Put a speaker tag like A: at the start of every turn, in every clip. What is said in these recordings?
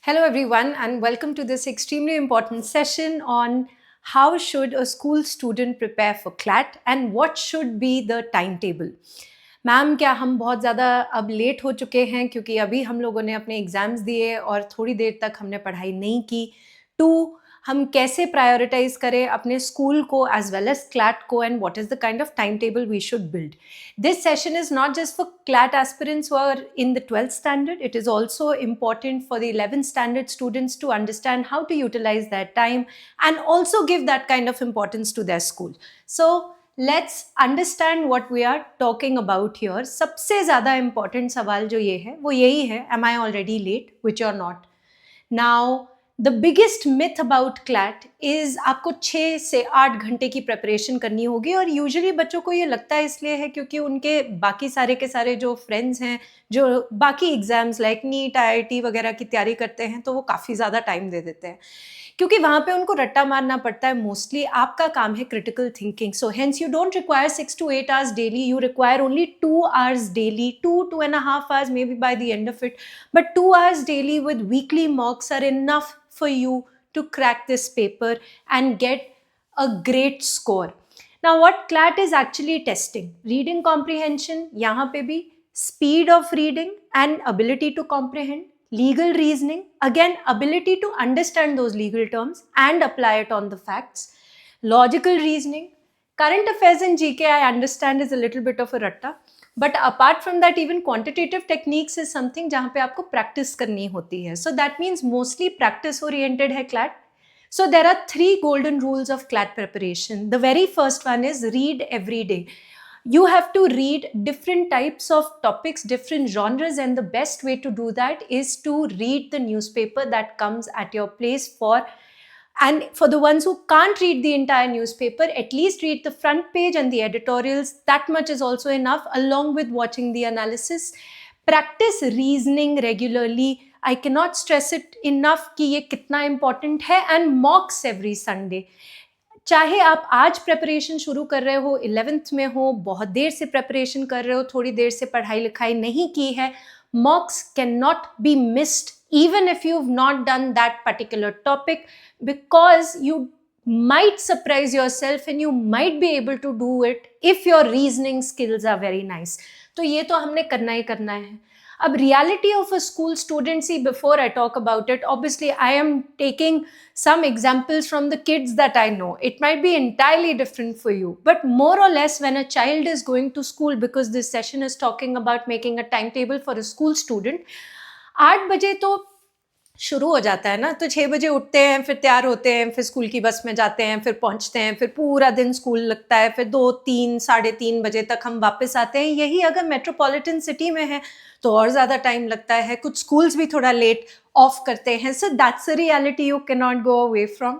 A: Hello everyone and welcome to this extremely important session on how should a school student prepare for CLAT and what should be the timetable. Ma'am क्या हम बहुत ज़्यादा अब late हो चुके हैं क्योंकि अभी हम लोगों ने अपने एग्ज़ाम्स दिए और थोड़ी देर तक हमने पढ़ाई नहीं की। टू हम कैसे प्रायोरिटाइज़ करें अपने स्कूल को एज़ वेल एज़ क्लैट को and what is the kind of time table we should build. This session is not just for CLAT aspirants who are in the 12th standard, it is also important for the 11th standard students to understand how to utilize their time and also give that kind of importance to their school. So let's understand what we are talking about here. सबसे ज़्यादा important सवाल जो ये है वो यही है, am I already late? Which you're not. Now the biggest myth about CLAT is आपको 6 से 8 घंटे की प्रेपरेशन करनी होगी और यूजुअली बच्चों को ये लगता है इसलिए है क्योंकि उनके बाकी सारे के सारे जो फ्रेंड्स हैं जो बाकी एग्जाम्स लाइक नीट आईआईटी वगैरह की तैयारी करते हैं तो वो काफ़ी ज़्यादा टाइम दे देते हैं क्योंकि वहाँ पे उनको रट्टा मारना पड़ता है. मोस्टली आपका काम है critical thinking. So hence you don't require 6 to 8 hours daily, you require only 2 hours daily, 2.5 hours maybe by the end of it, but 2 hours daily with weekly mocks are enough for you to crack this paper and get a great score. Now what CLAT is actually testing? Reading comprehension, यहाँ पे भी speed of reading and ability to comprehend. Legal reasoning, again ability to understand those legal terms and apply it on the facts. Logical reasoning, current affairs and GK I understand is a little bit of a ratta, but apart from that even quantitative techniques is something जहाँ पे आपको practice करनी होती है. So that means mostly practice oriented है CLAT. So there are 3 golden rules of CLAT preparation. The very first one is read every day. You have to read different types of topics, different genres, and the best way to do that is to read the newspaper that comes at your place and for the ones who can't read the entire newspaper, at least read the front page and the editorials. That much is also enough, along with watching the analysis. Practice reasoning regularly. I cannot stress it enough कि ये कितना important है, and mocks every Sunday. चाहे आप आज preparation शुरू कर रहे हो, 11th में हो, बहुत देर से प्रेपरेशन कर रहे हो, थोड़ी देर से पढ़ाई लिखाई नहीं की है, mocks cannot be missed even if you've not done that particular topic, because you might surprise yourself and you might be able to do it if your reasoning skills are very nice. तो ये तो हमने करना ही करना है. अब reality of a school student, see, before I talk about it, obviously I am taking some examples from the kids that I know. It might be entirely different for you, but more or less when a child is going to school, because this session is talking about making a timetable for a school student, 8 बजे तो शुरू हो जाता है ना, तो 6 बजे उठते हैं, फिर तैयार होते हैं, फिर स्कूल की बस में जाते हैं, फिर पहुंचते हैं, फिर पूरा दिन स्कूल लगता है, फिर 2, 3, साढ़े 3 बजे तक हम वापस आते हैं. यही अगर मेट्रोपॉलिटन सिटी में है तो और ज़्यादा टाइम लगता है. कुछ स्कूल्स भी थोड़ा लेट ऑफ करते हैं. So that's a reality you can not go away from.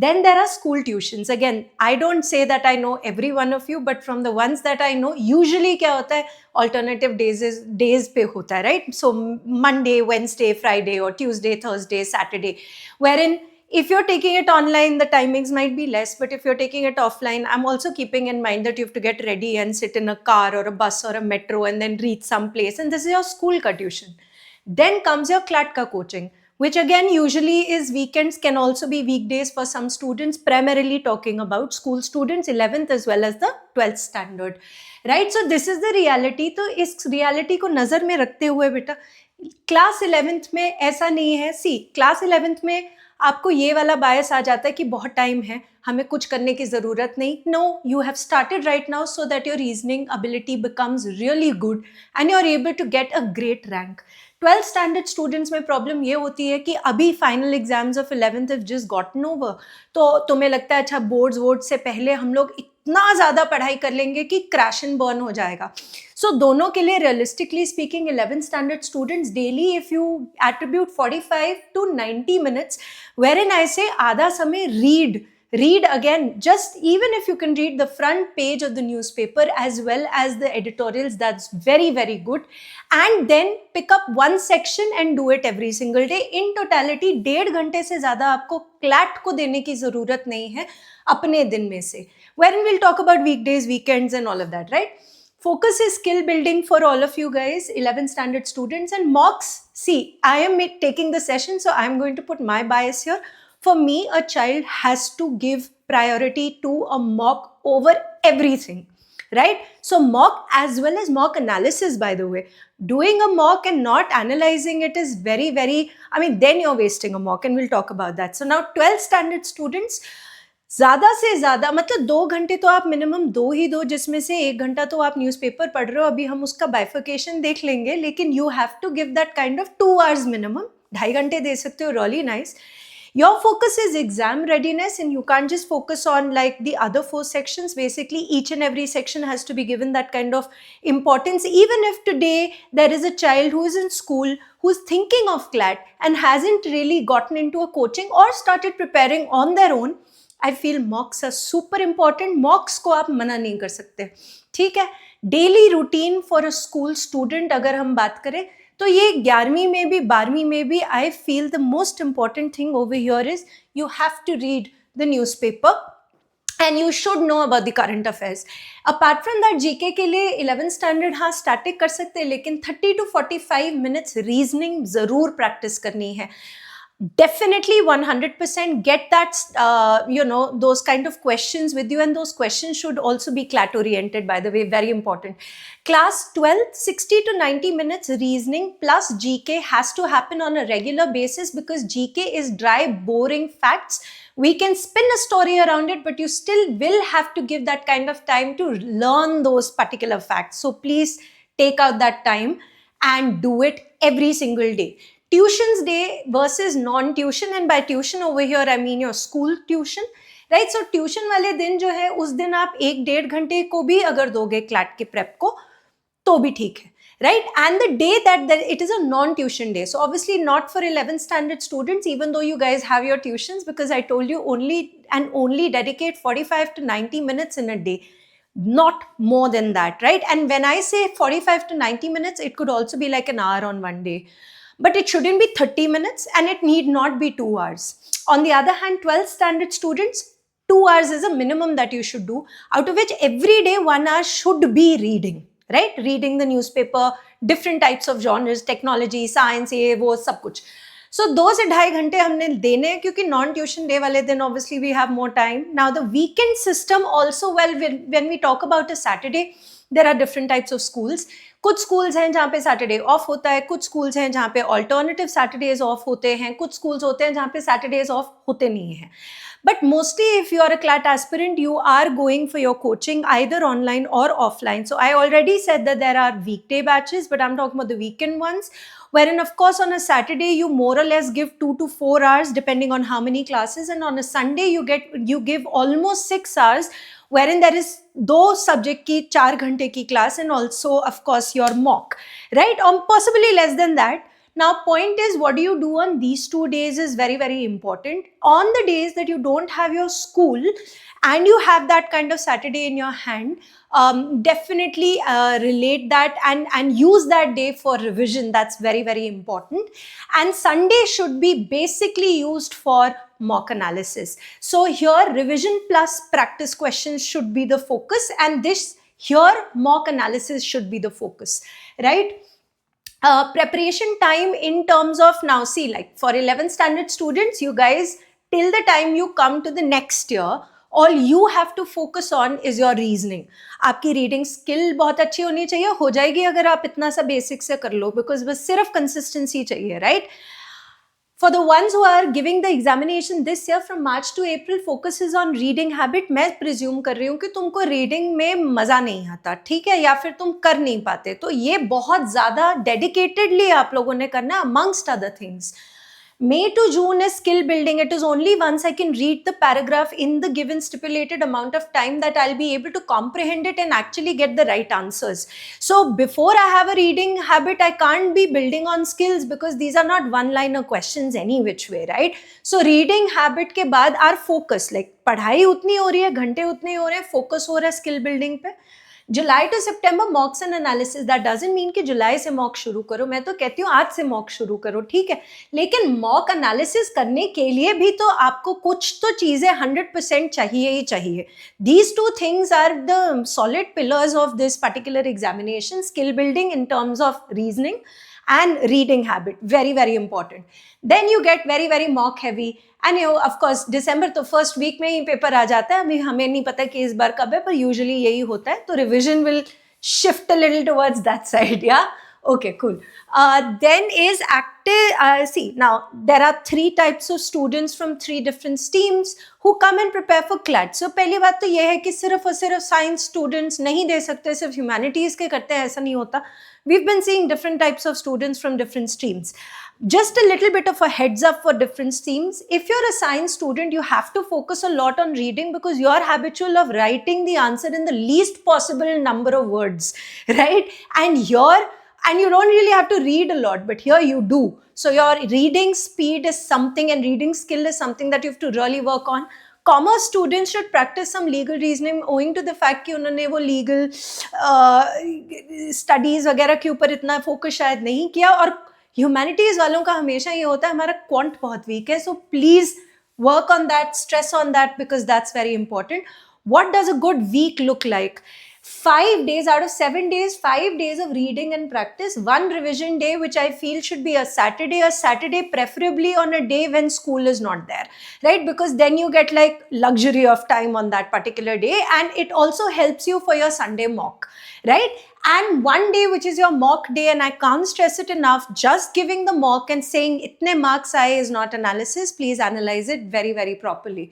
A: Then there are school tuitions. Again, I don't say that I know every one of you, but from the ones that I know, usually क्या होता है, alternative days पे होता है, right? So Monday, Wednesday, Friday, or Tuesday, Thursday, Saturday, wherein if you're taking it online, the timings might be less, but if you're taking it offline, I'm also keeping in mind that you have to get ready and sit in a car or a bus or a metro and then reach some place, and this is your school ka tuition. Then comes your CLAT ka coaching, which again usually is weekends, can also be weekdays for some students, primarily talking about school students, 11th as well as the 12th standard, right? So this is the reality. तो इस reality को नज़र में रखते हुए बेटा, class 11th में ऐसा नहीं है. सी क्लास 11th में आपको ये वाला बायस आ जाता है कि बहुत टाइम है, हमें कुछ करने की ज़रूरत नहीं. No, you have started right now so that your reasoning ability becomes really good and you are able to get a great rank. 12th standard students में प्रॉब्लम ये होती है कि अभी final exams of 11th have just gotten over, तो तुम्हें लगता है अच्छा बोर्ड्स से पहले हम लोग इतना ज़्यादा पढ़ाई कर लेंगे कि क्रैश एंड बर्न हो जाएगा. सो दोनों के लिए realistically speaking 11th standard students daily if you attribute 45 to 90 minutes, wherein I say आधा समय read again, just even if you can read the front page of the newspaper as well as the editorials, that's very very good, and then pick up one section and do it every single day. In totality 1.5 घंटे से ज़्यादा आपको CLAT को देने की ज़रूरत नहीं है अपने दिन में से, wherein we'll talk about weekdays, weekends and all of that, right? Focus is skill building for all of you guys, 11th standard students. And mocks, see, I am taking the session, so I am going to put my bias here. For me, a child has to give priority to a mock over everything, right? So mock as well as mock analysis, by the way. Doing a mock and not analyzing it is very, very, I mean, then you're wasting a mock, and we'll talk about that. So now 12th standard students, ज्यादा से ज्यादा मतलब 2 घंटे तो आप minimum दो ही दो, जिसमें से 1 घंटा तो आप न्यूज़पेपर पढ़ रहे हो, अभी हम उसका बाइफिकेशन देख लेंगे, लेकिन you have to give that kind of 2 hours minimum. 2.5 घंटे दे सकते हो, really nice. Your focus is exam readiness, and you can't just focus on like the other 4 sections. Basically, each and every section has to be given that kind of importance. Even if today there is a child who is in school who's thinking of CLAT and hasn't really gotten into a coaching or started preparing on their own, I feel mocks are super important. Mocks को आप मना नहीं कर सकते, ठीक है? Daily routine for a school student अगर हम बात करें, तो ये 11वीं में भी 12वीं में भी I feel the most important thing over here is you have to read the newspaper and you should know about the current affairs. Apart from that, GK के लिए 11th standard हाँ static कर सकते हैं, लेकिन 30 to 45 minutes reasoning ज़रूर practice करनी है. Definitely 100% get that those kind of questions with you, and those questions should also be CLAT oriented, by the way, very important. Class 12, 60 to 90 minutes reasoning plus GK has to happen on a regular basis, because GK is dry, boring facts. We can spin a story around it, but you still will have to give that kind of time to learn those particular facts. So please take out that time and do it every single day. Tuitions day versus non-tuition, and by tuition over here I mean your school tuition, right? So tuition वाले दिन जो है, उस दिन आप 1-1.5 घंटे को भी अगर दोगे क्लैट के प्रेप को तो भी ठीक है, right? And the day that it is a non-tuition day, so obviously not for 11th standard students, even though you guys have your tuitions, because I told you only dedicate 45 to 90 minutes in a day, not more than that, right? And when I say 45 to 90 minutes, it could also be like an hour on one day, but it shouldn't be 30 minutes, and it need not be 2 hours. On the other hand, 12th standard students, 2 hours is a minimum that you should do, out of which every day 1 hour should be reading, right? Reading the newspaper, different types of genres, technology, science, ये वो सब कुछ. So 2 से 2.5 घंटे हमने देने हैं, क्योंकि नॉन ट्यूशन डे वाले दिन obviously we have more time. Now the weekend system also, well, when we talk about a Saturday, there are different types of schools. कुछ schools हैं जहाँ पे Saturday off होता है, कुछ schools हैं जहाँ पे alternative Saturdays off होते हैं, कुछ schools होते हैं जहाँ पे Saturdays off होते नहीं हैं. But mostly if you are a CLAT aspirant, you are going for your coaching either online or offline. So I already said that there are weekday batches, but I'm talking about the weekend ones, wherein of course on a Saturday you more or less give 2 to 4 hours depending on how many classes, and on a Sunday you give almost 6 hours, wherein there is 2 subject की 4 घंटे की class, and also of course your mock, right? Or possibly less than that. Now point is, what do you do on these 2 days is very, very important. On the days that you don't have your school and you have that kind of Saturday in your hand, definitely relate that and use that day for revision. That's very, very important. And Sunday should be basically used for mock analysis. So here revision plus practice questions should be the focus, and this here mock analysis should be the focus, right? Preparation time in terms of, now see, like for 11th standard students, you guys, till the time you come to the next year, all you have to focus on is your reasoning. आपकी reading skill बहुत अच्छी होनी चाहिए, हो जाएगी अगर आप इतना सा basic से कर लो, because बस सिर्फ consistency चाहिए, right? For the ones who are giving the examination this year from March to April, focuses on reading habit. मैं presume कर रही हूँ कि तुमको reading में मज़ा नहीं आता, ठीक है, या फिर तुम कर नहीं पाते, तो ये बहुत ज़्यादा dedicatedly आप लोगों ने करना, amongst other things. May to June is skill building. It is only once I can read the paragraph in the given stipulated amount of time that I'll be able to comprehend it and actually get the right answers. So before I have a reading habit, I can't be building on skills, because these are not one-liner questions any which way, right? So reading habit के बाद our focus, like पढ़ाई उतनी हो रही है, घंटे उतने हो रहे हैं, focus हो रहा है skill building पे. July to September mocks and analysis, that doesn't mean कि जुलाई से मॉक शुरू करो, मैं तो कहती हूँ आज से मॉक शुरू करो, ठीक है, लेकिन मॉक एनालिसिस करने के लिए भी तो आपको कुछ तो चीजें 100% चाहिए ही चाहिए. These two things are the solid pillars of this particular examination: skill building in terms of reasoning and reading habit, very very important. Then you get very very mock heavy, and you know, of course December तो first week में ही paper आ जाता है, अभी हमें नहीं पता कि इस बार कब है, पर usually यही होता है, तो revision will shift a little towards that side. Yeah, okay, cool. Then is active, see, now there are 3 types of students from 3 different streams who come and prepare for CLAT. So पहली बात तो ये है कि सिर्फ और सिर्फ science students नहीं दे सकते, सिर्फ ह्यूमैनिटीज के करते हैं ऐसा नहीं होता. We've been seeing different types of students from different streams. Just a little bit of a heads up for different streams. If you're a science student, you have to focus a lot on reading because you're habitual of writing the answer in the least possible number of words, right? And you don't really have to read a lot, but here you do. So your reading speed is something, and reading skill is something that you have to really work on. Commerce students should practice some legal reasoning owing to the fact कि उन्होंने वो legal studies वगैरह के ऊपर इतना focus शायद नहीं किया, और humanities वालों का हमेशा ये होता है हमारा quant बहुत weak है, so please work on that, stress on that, because that's very important. What does a good week look like? 5 days out of 7 days, 5 days of reading and practice, 1 revision day, which I feel should be a Saturday preferably on a day when school is not there, right? Because then you get like luxury of time on that particular day, and it also helps you for your Sunday mock, right? And 1 day which is your mock day, and I can't stress it enough, just giving the mock and saying itne marks aaye is not analysis, please analyze it very very properly,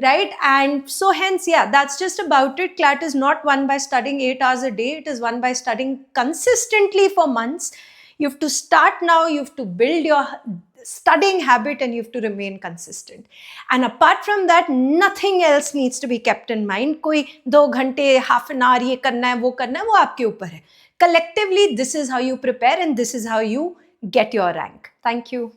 A: right? And so hence, yeah, that's just about it. CLAT is not won by studying 8 hours a day, it is won by studying consistently for months. You have to start now, you have to build your studying habit, and you have to remain consistent. And apart from that, nothing else needs to be kept in mind. कोई 2 घंटे, half an hour ये करना है, वो करना है, वो आपके ऊपर है. Collectively, this is how you prepare, and this is how you get your rank. Thank you.